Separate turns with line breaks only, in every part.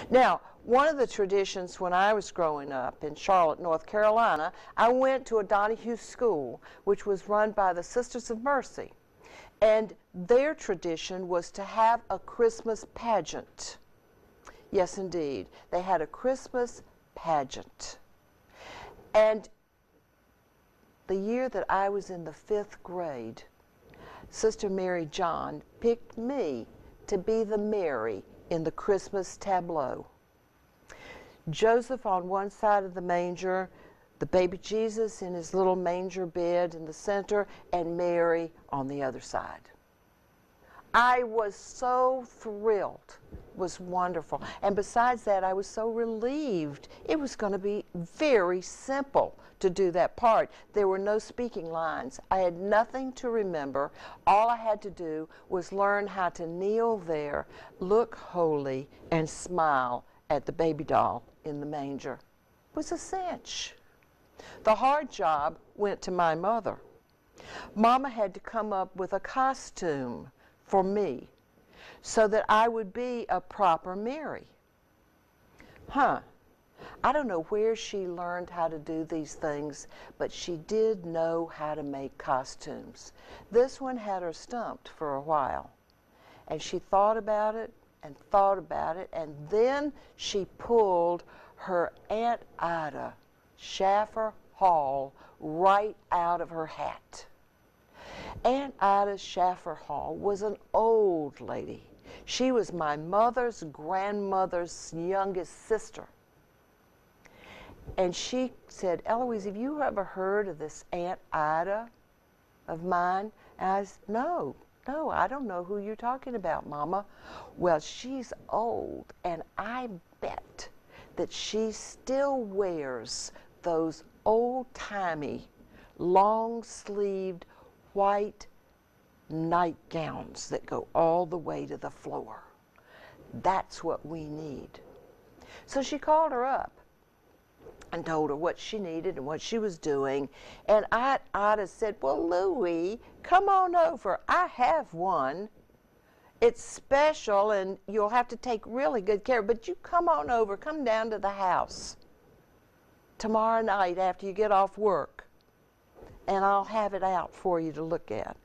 Now, one of the traditions when I was growing up in Charlotte, North Carolina, I went to a Donahue school, which was run by the Sisters of Mercy. And their tradition was to have a Christmas pageant. Yes, indeed. They had a Christmas pageant. And the year that I was in the 5th grade, Sister Mary John picked me to be the Mary in the Christmas tableau. Joseph on one side of the manger, the baby Jesus in his little manger bed in the center, and Mary on the other side. I was so thrilled. It was wonderful. And besides that, I was so relieved. It was going to be very simple to do that part. There were no speaking lines. I had nothing to remember. All I had to do was learn how to kneel there, look holy, and smile at the baby doll in the manger. It was a cinch. The hard job went to my mother. Mama had to come up with a costume for me so that I would be a proper Mary. I don't know where she learned how to do these things, but she did know how to make costumes. This one had her stumped for a while, and she thought about it and thought about it, and then she pulled her Aunt Ida Schaffer Hall right out of her hat. Aunt Ida Schaffer Hall was an old lady. She was my mother's grandmother's youngest sister. And she said, "Eloise, have you ever heard of this Aunt Ida of mine?" And I said, No, I don't know who you're talking about, Mama." "Well, she's old, and I bet that she still wears those old-timey, long-sleeved, white nightgowns that go all the way to the floor. That's what we need." So she called her up and told her what she needed and what she was doing. And Ida said, "Well, Louie, come on over. I have one. It's special, and you'll have to take really good care. But you come on over, come down to the house tomorrow night after you get off work, and I'll have it out for you to look at."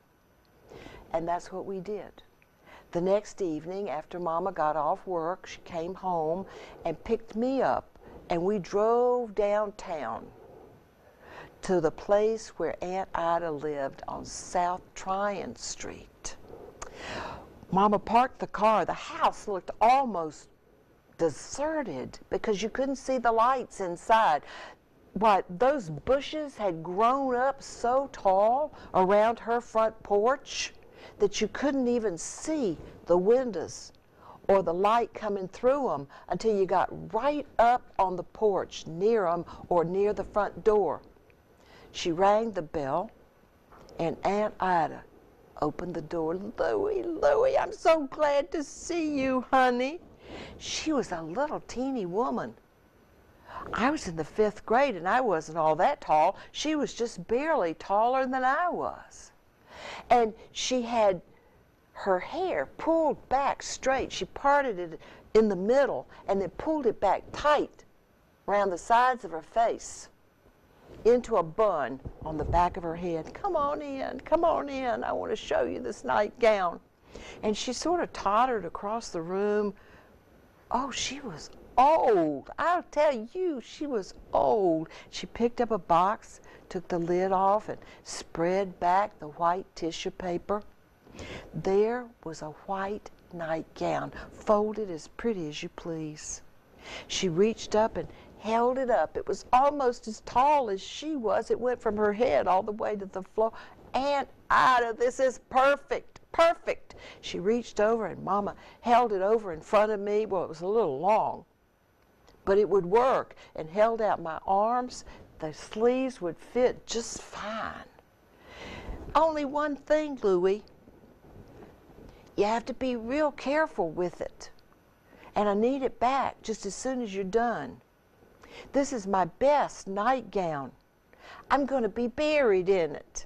And that's what we did. The next evening, after Mama got off work, she came home and picked me up, and we drove downtown to the place where Aunt Ida lived on South Tryon Street. Mama parked the car. The house looked almost deserted because you couldn't see the lights inside. Why, those bushes had grown up so tall around her front porch that you couldn't even see the windows or the light coming through them until you got right up on the porch near them or near the front door. She rang the bell, and Aunt Ida opened the door. "Louie, I'm so glad to see you, honey." She was a little teeny woman. I was in the 5th grade, and I wasn't all that tall. She was just barely taller than I was. And she had her hair pulled back straight. She parted it in the middle and then pulled it back tight around the sides of her face into a bun on the back of her head. Come on in. I want to show you this nightgown." And she sort of tottered across the room. Oh, she was old. I'll tell you, she was old. She picked up a box, took the lid off, and spread back the white tissue paper. There was a white nightgown, folded as pretty as you please. She reached up and held it up. It was almost as tall as she was. It went from her head all the way to the floor. "Aunt Ida, this is perfect, perfect." She reached over, and Mama held it over in front of me. Well, it was a little long, but it would work, and held out my arms. The sleeves would fit just fine. Only one thing, Louie. You have to be real careful with it. And I need it back just as soon as you're done. This is my best nightgown. I'm going to be buried in it."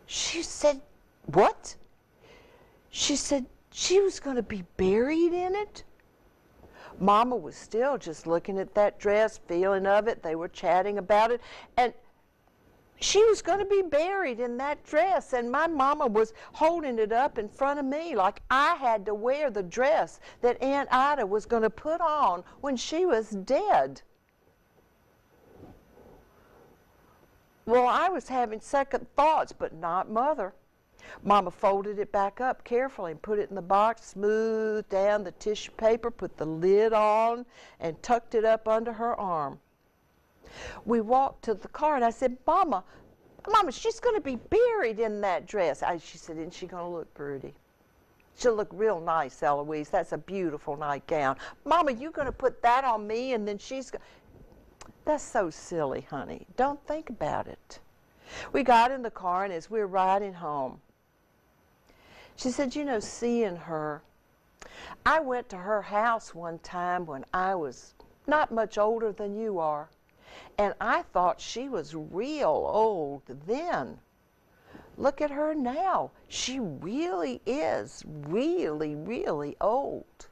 She said, "What?" She said, she was going to be buried in it? Mama was still just looking at that dress, feeling of it. They were chatting about it. And she was going to be buried in that dress. And my mama was holding it up in front of me like I had to wear the dress that Aunt Ida was going to put on when she was dead. Well, I was having second thoughts, but not Mother. Mama folded it back up carefully and put it in the box, smoothed down the tissue paper, put the lid on, and tucked it up under her arm. We walked to the car, and I said, Mama, she's going to be buried in that dress. She said, isn't she going to look pretty? She'll look real nice, Eloise. That's a beautiful nightgown. Mama, you going to put that on me, and then she's going... That's so silly, honey. Don't think about it. We got in the car, and as we were riding home, she said, you know, seeing her, I went to her house one time when I was not much older than you are, and I thought she was real old then. Look at her now. She really is really, really old.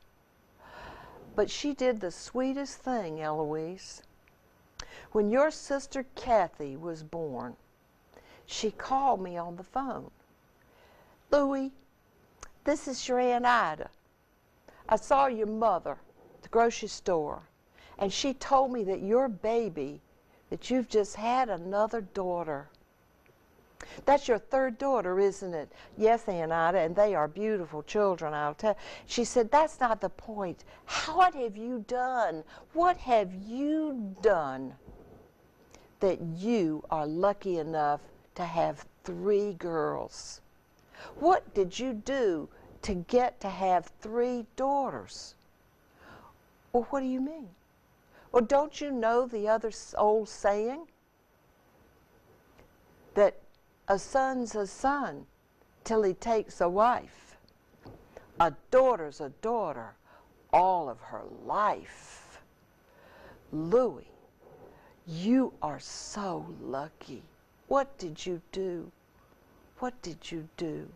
But she did the sweetest thing, Eloise. When your sister Kathy was born, she called me on the phone. Louie, this is your Aunt Ida. I saw your mother at the grocery store, and she told me that your baby, that you've just had another daughter. That's your third daughter, isn't it? Yes, Aunt Ida, and they are beautiful children, I'll tell you. She said, that's not the point. What have you done? What have you done that you are lucky enough to have 3 girls? What did you do to get to have 3 daughters? Well, what do you mean? Well, don't you know the other old saying? That a son's a son till he takes a wife. A daughter's a daughter all of her life. Louie, you are so lucky. What did you do? What did you do?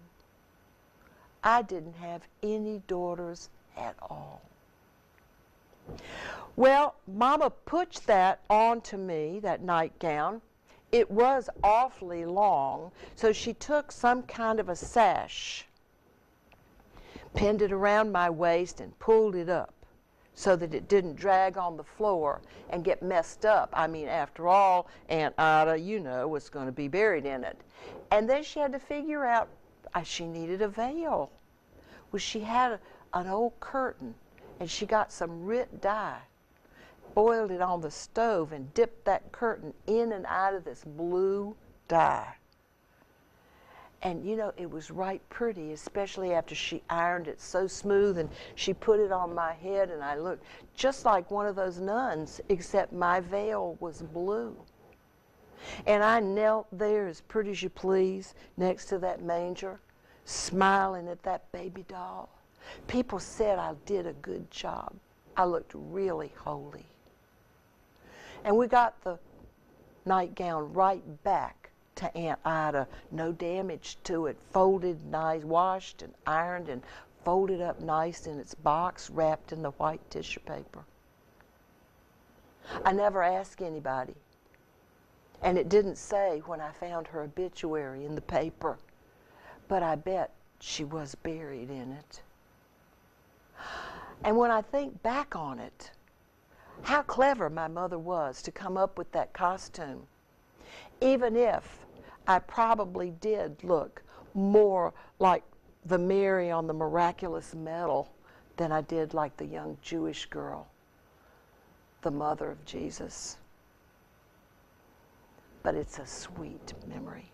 I didn't have any daughters at all. Well, Mama pushed that onto me, that nightgown. It was awfully long, so she took some kind of a sash, pinned it around my waist, and pulled it up so that it didn't drag on the floor and get messed up. I mean, after all, Aunt Ida, you know, was going to be buried in it. And then she had to figure out she needed a veil. Well, she had an old curtain, and she got some Rit dye, boiled it on the stove, and dipped that curtain in and out of this blue dye. And you know, it was right pretty, especially after she ironed it so smooth, and she put it on my head, and I looked just like one of those nuns, except my veil was blue. And I knelt there as pretty as you please next to that manger, smiling at that baby doll. People said I did a good job. I looked really holy. And we got the nightgown right back to Aunt Ida. No damage to it. Folded nice, washed and ironed and folded up nice in its box, wrapped in the white tissue paper. I never asked anybody. And it didn't say when I found her obituary in the paper. But I bet she was buried in it. And when I think back on it, how clever my mother was to come up with that costume. Even if I probably did look more like the Mary on the miraculous medal than I did like the young Jewish girl, the mother of Jesus. But it's a sweet memory.